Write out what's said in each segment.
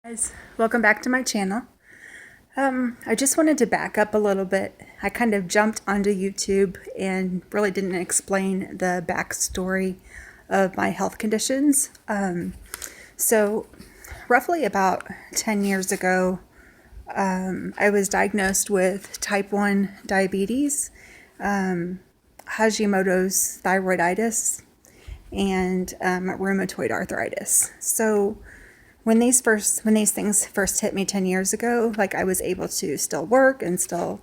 Guys, welcome back to my channel. I just wanted to back up a little bit. I kind of jumped onto YouTube and really didn't explain the backstory of my health conditions. So roughly about 10 years ago, I was diagnosed with type 1 diabetes, Hashimoto's thyroiditis, and rheumatoid arthritis. So when these things first hit me 10 years ago, like I was able to still work and still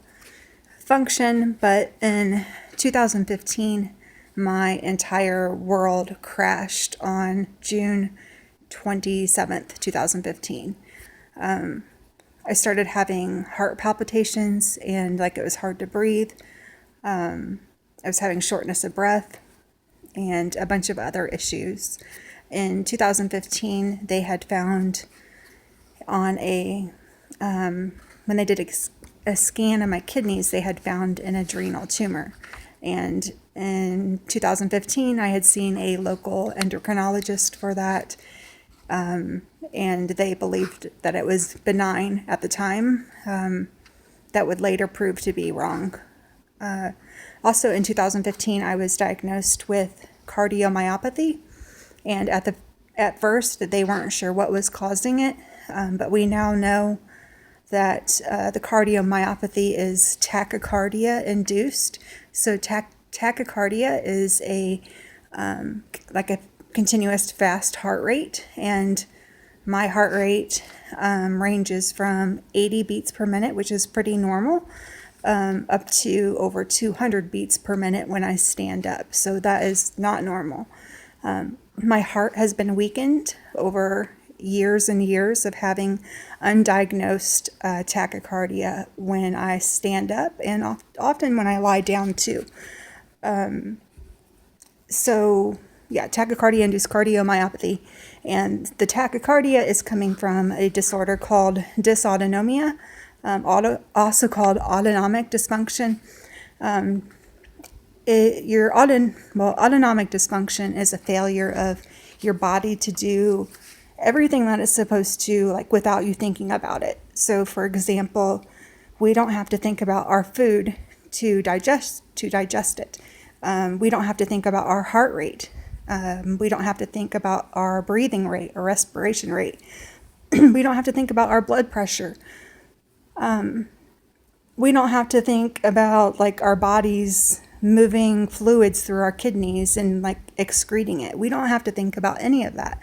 function, but in 2015, my entire world crashed on June 27th, 2015. I started having heart palpitations and like it was hard to breathe. I was having shortness of breath and a bunch of other issues. In 2015, they had found on when they did a scan of my kidneys, they had found an adrenal tumor. And in 2015, I had seen a local endocrinologist for that, and they believed that it was benign at the time. That would later prove to be wrong. Also in 2015, I was diagnosed with cardiomyopathy. And at first, they weren't sure what was causing it, but we now know that the cardiomyopathy is tachycardia induced. So tachycardia is like a continuous fast heart rate, and my heart rate ranges from 80 beats per minute, which is pretty normal, up to over 200 beats per minute when I stand up. So that is not normal. My heart has been weakened over years and years of having undiagnosed tachycardia when I stand up and often when I lie down too. So yeah, tachycardia-induced cardiomyopathy. And the tachycardia is coming from a disorder called dysautonomia, also called autonomic dysfunction. Autonomic dysfunction is a failure of your body to do everything that it's supposed to, like without you thinking about it. So, for example, we don't have to think about our food to digest it. We don't have to think about our heart rate. We don't have to think about our breathing rate or respiration rate. We don't have to think about our blood pressure. We don't have to think about like our bodies moving fluids through our kidneys and like excreting it. We don't have to think about any of that.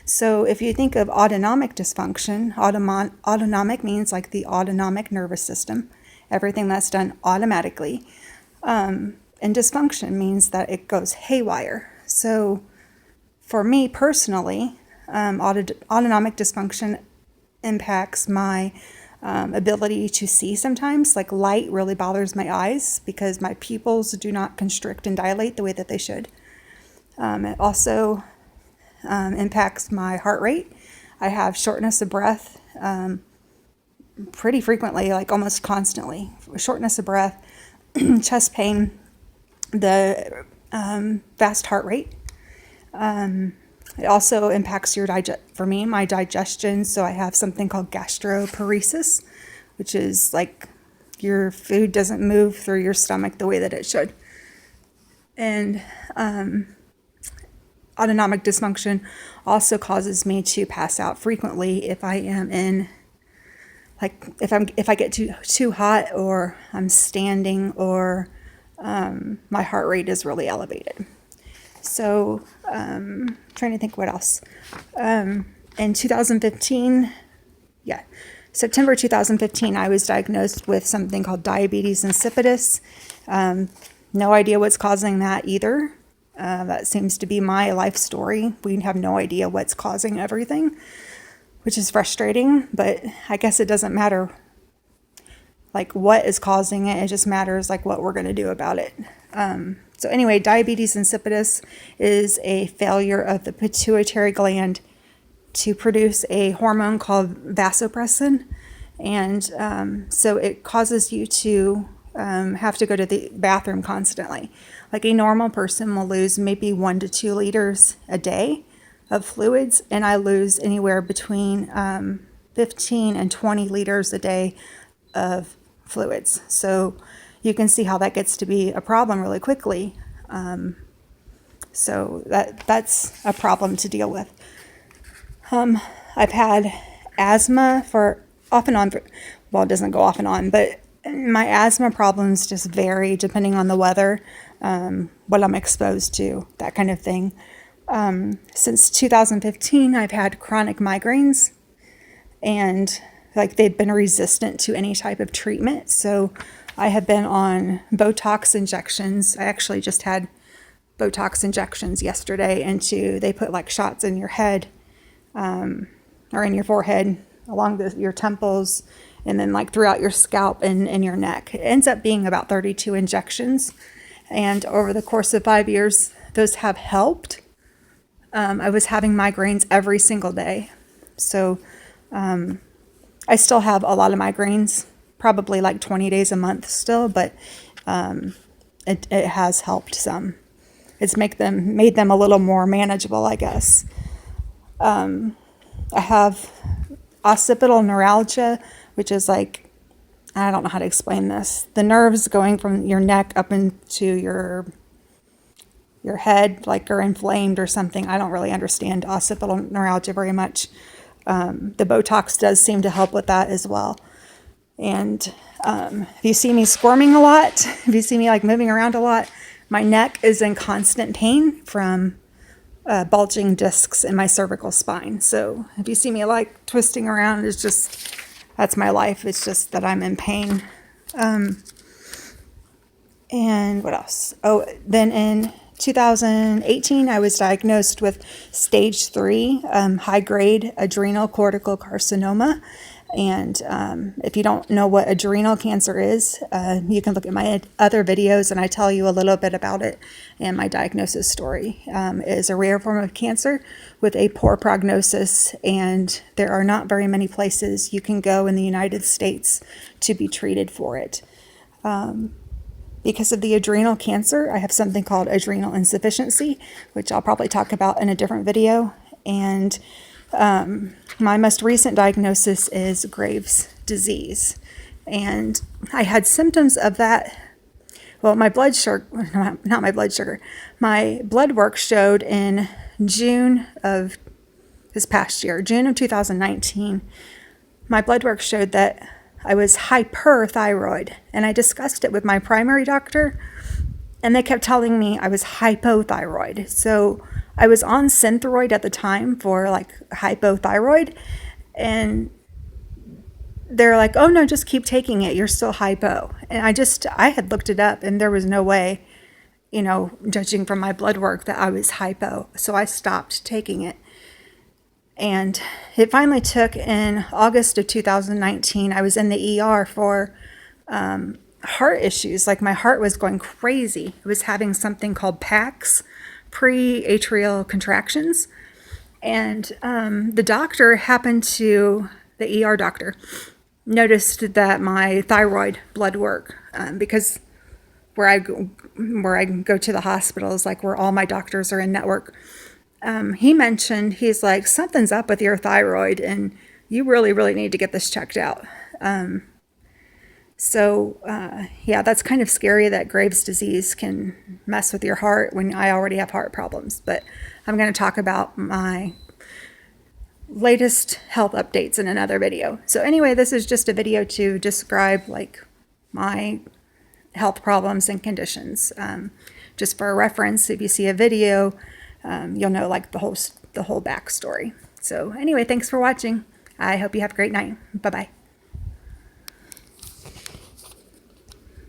So if you think of autonomic dysfunction, autonomic means like the autonomic nervous system, everything that's done automatically. And dysfunction means that it goes haywire. So for me personally, autonomic dysfunction impacts my ability to see sometimes. Like light really bothers my eyes because my pupils do not constrict and dilate the way that they should. It also impacts my heart rate. I have shortness of breath pretty frequently, like almost constantly. Shortness of breath, chest pain, the fast heart rate. It also impacts my digestion. So I have something called gastroparesis, which is like your food doesn't move through your stomach the way that it should. And autonomic dysfunction also causes me to pass out frequently if I am in, like if I get too hot or I'm standing or my heart rate is really elevated. So, trying to think what else. In 2015, September 2015, I was diagnosed with something called diabetes insipidus. No idea what's causing that either. That seems to be my life story. We have no idea what's causing everything, which is frustrating, but I guess it doesn't matter like what is causing it. It just matters like what we're going to do about it. So anyway, diabetes insipidus is a failure of the pituitary gland to produce a hormone called vasopressin. And so it causes you to have to go to the bathroom constantly. Like a normal person will lose maybe 1 to 2 liters a day of fluids, and I lose anywhere between 15 and 20 liters a day of fluids. So you can see how that gets to be a problem really quickly. So that's a problem to deal with. I've had asthma for off and on. Well, it doesn't go off and on, but my asthma problems just vary depending on the weather, what I'm exposed to, that kind of thing. Since 2015, I've had chronic migraines, and like they've been resistant to any type of treatment. So I have been on Botox injections. I actually just had Botox injections yesterday they put like shots in your head, or in your forehead along your temples, and then like throughout your scalp and your neck. It ends up being about 32 injections. And over the course of 5 years, those have helped. I was having migraines every single day. So I still have a lot of migraines, probably like 20 days a month still, but it has helped some. It's made them a little more manageable, I guess. I have occipital neuralgia, which is like, I don't know how to explain this. The nerves going from your neck up into your head, like, are inflamed or something. I don't really understand occipital neuralgia very much. The Botox does seem to help with that as well. And if you see me squirming a lot, if you see me like moving around a lot, my neck is in constant pain from bulging discs in my cervical spine. So if you see me like twisting around, that's my life. It's just that I'm in pain. And what else? Oh, then in 2018, I was diagnosed with stage 3 high-grade adrenal cortical carcinoma. And if you don't know what adrenal cancer is, you can look at my other videos, and I tell you a little bit about it and my diagnosis story. It is a rare form of cancer with a poor prognosis, and there are not very many places you can go in the United States to be treated for it. Because of the adrenal cancer, I have something called adrenal insufficiency, which I'll probably talk about in a different video. And my most recent diagnosis is Graves' disease. And I had symptoms of that. Well, my blood sugar, not my blood sugar, my blood work showed in June of this past year, June of 2019. My blood work showed that I was hyperthyroid, and I discussed it with my primary doctor, and they kept telling me I was hypothyroid. So I was on Synthroid at the time for like hypothyroid, and they're like, oh no, just keep taking it. You're still hypo. And I had looked it up, and there was no way, judging from my blood work, that I was hypo. So I stopped taking it. And it finally took in August of 2019. I was in the ER for heart issues. Like my heart was going crazy. I was having something called PACs, pre-atrial contractions. And the ER doctor noticed that my thyroid blood work, because where I go to the hospital is like where all my doctors are in network. He mentioned, he's like, something's up with your thyroid and you really, really need to get this checked out. Yeah, that's kind of scary that Graves' disease can mess with your heart when I already have heart problems. But I'm going to talk about my latest health updates in another video. So anyway, this is just a video to describe like my health problems and conditions. Just for a reference, if you see a video, you'll know like the whole backstory. So anyway, thanks for watching. I hope you have a great night. Bye-bye.